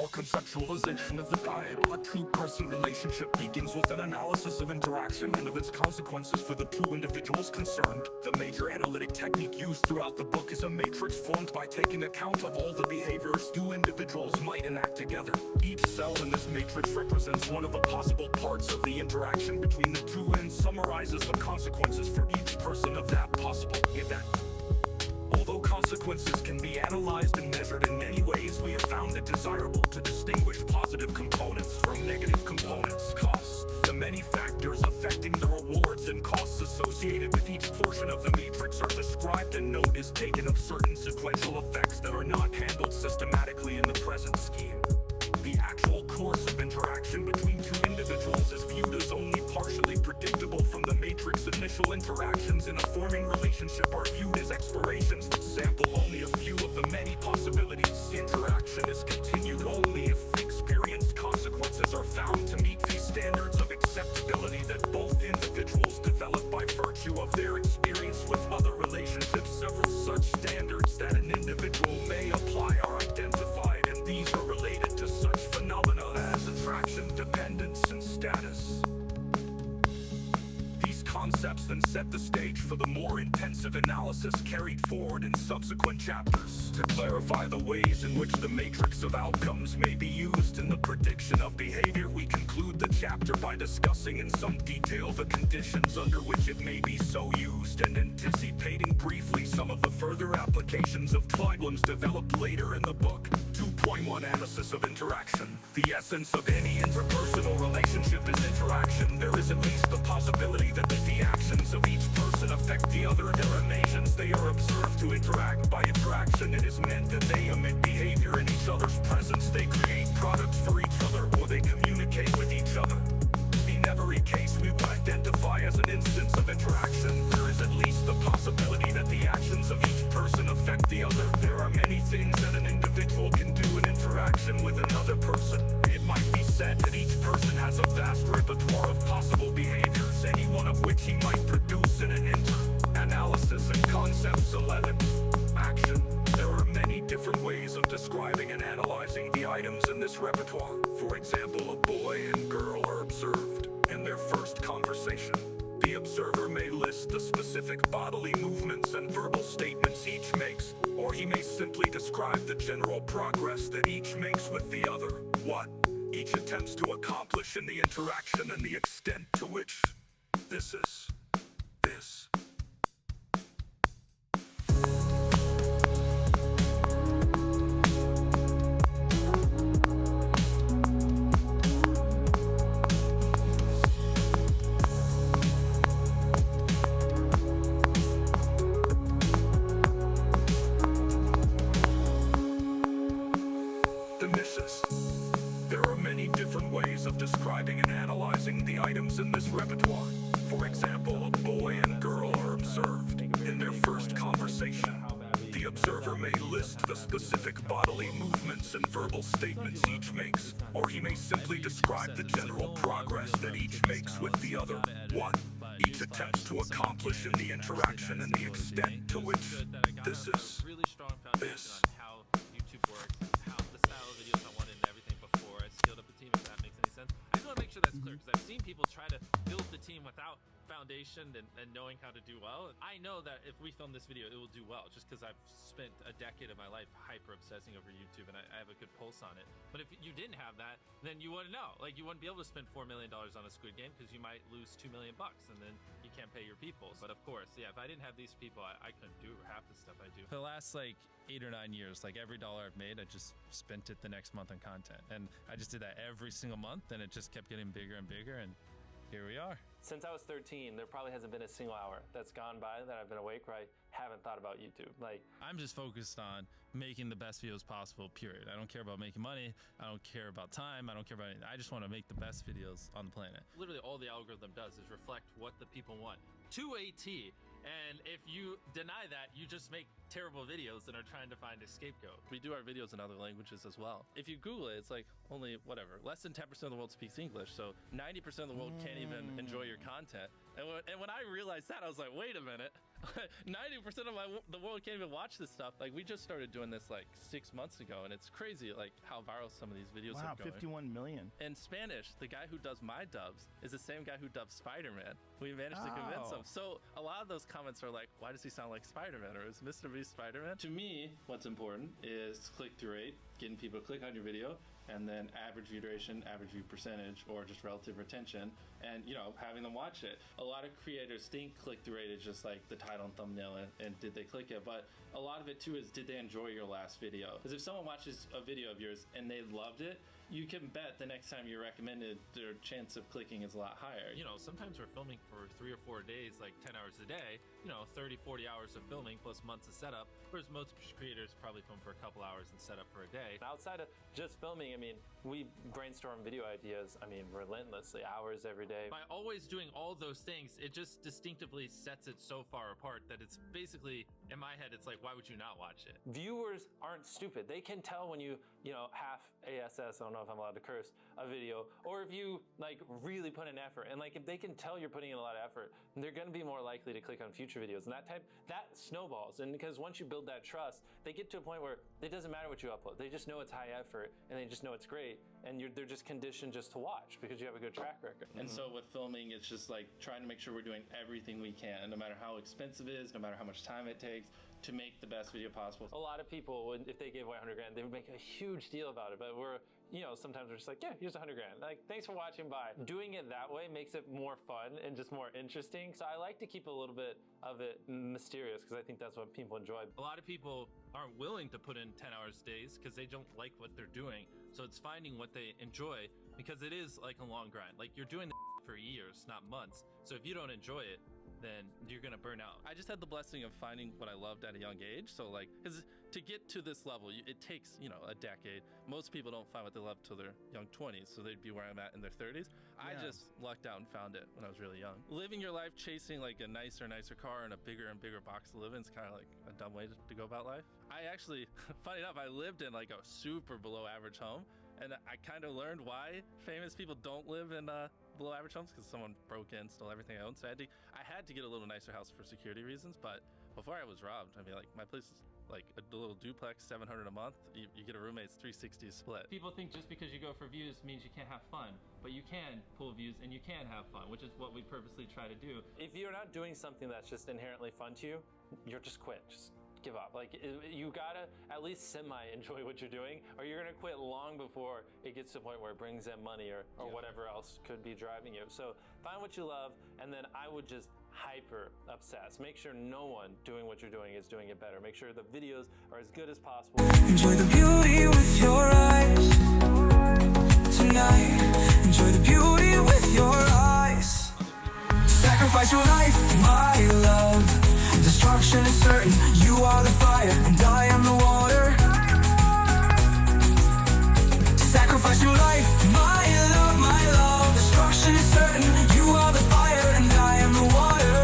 or conceptualization of the guide. A two-person relationship begins with an analysis of interaction and of its consequences for the two individuals concerned. The major analytic technique used throughout the book is a matrix formed by taking account of all the behaviors two individuals might enact together. Each cell in this matrix represents one of the possible parts of the interaction between the two and summarizes the consequences for each person of that possible event. Although consequences can be analyzed and measured in many ways, we have found it desirable to distinguish positive components from negative components. Costs. The many factors affecting the rewards and costs associated with each portion of the matrix are described, and note is taken of certain sequential effects that are not handled systematically in the present scheme. The actual course of interaction between two individuals is viewed as only partially predictable from the matrix. Initial interactions in a forming relationship are viewed as explorations that sample only a few of the many possibilities. Interaction is continued only if experienced consequences are found to meet the standards of acceptability that both individuals develop by virtue of their experience with other relationships. Several such standards that an individual may apply are identified, and these are related to such phenomena as attraction, dependence, and status. These concepts then set the stage for the more intensive analysis carried forward in subsequent chapters. To clarify the ways in which the matrix of outcomes may be used in the prediction of behavior, we conclude the chapter by discussing in some detail the conditions under which it may be so used, and anticipating briefly some of the further applications of problems developed later in the book. 2.1 Analysis of interaction. The essence of any interpersonal relationship is interaction. There is at least the possibility that the actions of each person affect the other. There are nations they are observed to interact. By interaction, it is meant that they emit behavior in each other's presence. They create products for each other, or they communicate with each other. In every case we would identify as an instance of interaction, there is at least the possibility that the actions of each person affect the other. There are many things that an individual can do in interaction with another person. It might be said that each person has a vast repertoire of possible behaviors, any one of which he might produce in an analysis. And concepts 11. Action. There are many different ways of describing and analyzing the items in this repertoire. For example, a boy and girl are observed in their first conversation. The observer may list the specific bodily movements and verbal statements each makes, or he may simply describe the general progress that each makes with the other. What each attempts to accomplish in the interaction and the extent to which this is this. There are many different ways of describing and analyzing the items in this repertoire. For example, a boy and girl are observed in their first conversation. The observer may list the specific bodily movements and verbal statements each makes, or he may simply describe the general progress that each makes with the other. What each attempts to accomplish in the interaction and the extent to which this is this. YouTube works, how the style of videos I wanted and everything before I scaled up the team, if that makes any sense. I just want to make sure that's clear, because I've seen people try to build the team without foundation and knowing how to do well. I know that if we film this video, it will do well, just because I've spent a decade of my life hyper obsessing over YouTube, and I have a good pulse on it. But if you didn't have that, then you wouldn't know. Like, you wouldn't be able to spend $4 million on a Squid Game, because you might lose $2 million, and then you can't pay your people. But of course, yeah, if I didn't have these people, I couldn't do half the stuff I do. For the last like 8 or 9 years, like every dollar I've made, I just spent it the next month on content. And I just did that every single month, and it just kept getting bigger and bigger, and here we are. Since I was 13, there probably hasn't been a single hour that's gone by that I've been awake where I haven't thought about YouTube. Like, I'm just focused on making the best videos possible, period. I don't care about making money. I don't care about time. I don't care about anything. I just want to make the best videos on the planet. Literally all the algorithm does is reflect what the people want to a T. And if you deny that, you just make terrible videos and are trying to find a scapegoat. We do our videos in other languages as well. If you Google it, it's like only whatever, less than 10% of the world speaks English. So 90% of the world can't even enjoy your content. And when I realized that, I was like, wait a minute. 90% of the world can't even watch this stuff. Like, we just started doing this like 6 months ago, and it's crazy like how viral some of these videos Wow, are going. 51 million. In Spanish, the guy who does my dubs is the same guy who dubbed Spider-Man. We managed to convince him. So a lot of those comments are like, why does he sound like Spider-Man? Or is Mr. Beast Spider-Man? To me, what's important is click-through rate, getting people to click on your video, and then average view duration, average view percentage, or just relative retention, and having them watch it. A lot of creators think click-through rate is just like the title and thumbnail and did they click it, but a lot of it too is, did they enjoy your last video? Because if someone watches a video of yours and they loved it, you can bet the next time you recommend it, their chance of clicking is a lot higher. Sometimes we're filming for 3 or 4 days, like 10 hours a day, 30, 40 hours of filming plus months of setup, whereas most creators probably film for a couple hours and set up for a day. Outside of just filming, we brainstorm video ideas, relentlessly, hours every day. By always doing all those things, it just distinctively sets it so far apart that it's basically, in my head, it's like, why would you not watch it? Viewers aren't stupid. They can tell when you half ASS, I don't know if I'm allowed to curse, a video, or if you really put in effort. And if they can tell you're putting in a lot of effort, they're going to be more likely to click on future videos. And that snowballs. And because once you build that trust, they get to a point where it doesn't matter what you upload. They just know it's high effort and they just know it's great. And they're just conditioned just to watch because you have a good track record. And so with filming, it's just like trying to make sure we're doing everything we can, no matter how expensive it is, no matter how much time it takes, to make the best video possible. A lot of people, if they gave away 100 grand, they would make a huge deal about it. But sometimes we're just like, yeah, here's 100 grand. Thanks for watching, bye. Doing it that way makes it more fun and just more interesting. So I like to keep a little bit of it mysterious because I think that's what people enjoy. A lot of people aren't willing to put in 10 hours days because they don't like what they're doing. So it's finding what they enjoy, because it is like a long grind. You're doing the for years, not months. So if you don't enjoy it, then you're gonna burn out. I just had the blessing of finding what I loved at a young age. So because to get to this level, it takes a decade. Most people don't find what they love till their young 20s, so they'd be where I'm at in their 30s. I just lucked out and found it when I was really young. Living your life chasing a nicer car and a bigger and bigger box to live in is kind of like a dumb way to go about life. I actually, funny enough, I lived in a super below average home, and I kind of learned why famous people don't live in below average homes, because someone broke in, stole everything I owned. So I had to get a little nicer house for security reasons. But before I was robbed, my place is a little duplex, $700 a month. You get a roommate, it's $360 split. People think just because you go for views means you can't have fun, but you can pull views and you can have fun, which is what we purposely try to do. If you're not doing something that's just inherently fun to you, you're just quit. Just give up. You gotta at least semi-enjoy what you're doing, or you're gonna quit long before it gets to the point where it brings in money or whatever else could be driving you. So find what you love, and then I would just hyper obsess. Make sure no one doing what you're doing is doing it better. Make sure the videos are as good as possible. Enjoy the beauty with your eyes tonight. Enjoy the beauty with your eyes. Sacrifice your life, my love. Destruction is certain. You are the fire and I am the water. Sacrifice your life, my love, my love. Destruction is certain. You are the fire and I am the water.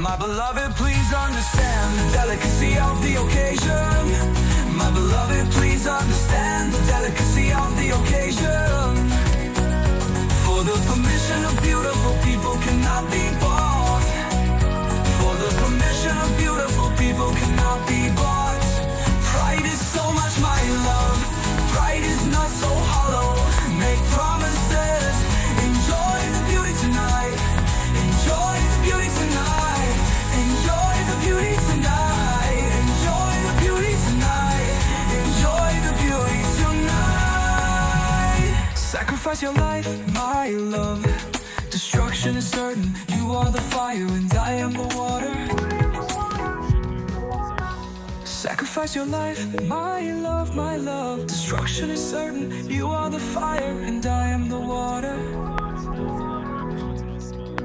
My beloved, please understand the delicacy of the occasion. My beloved, please understand the delicacy of the occasion. For the permission of beautiful people cannot be bought. For the permission of beautiful people cannot be bought. Pride is so much, my love. Pride is not so hollow. Make promises. Enjoy the beauty tonight. Enjoy the beauty tonight. Enjoy the beauty tonight. Enjoy the beauty tonight. Enjoy the beauty tonight. Sacrifice your life, my love. Destruction is certain. You are the fire and I am the water. Sacrifice your life, my love, my love. Destruction is certain. You are the fire and I am the water.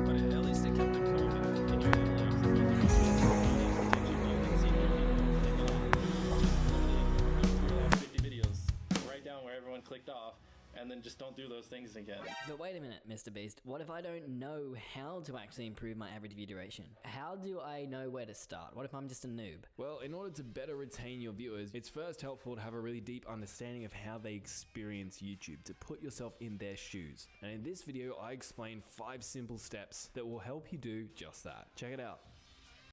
But at least it kept the videos right down where everyone clicked off, and then just don't do those things again. But wait a minute, Mr. Beast. What if I don't know how to actually improve my average view duration? How do I know where to start? What if I'm just a noob? Well, in order to better retain your viewers, it's first helpful to have a really deep understanding of how they experience YouTube, to put yourself in their shoes. And in this video, I explain 5 simple steps that will help you do just that. Check it out.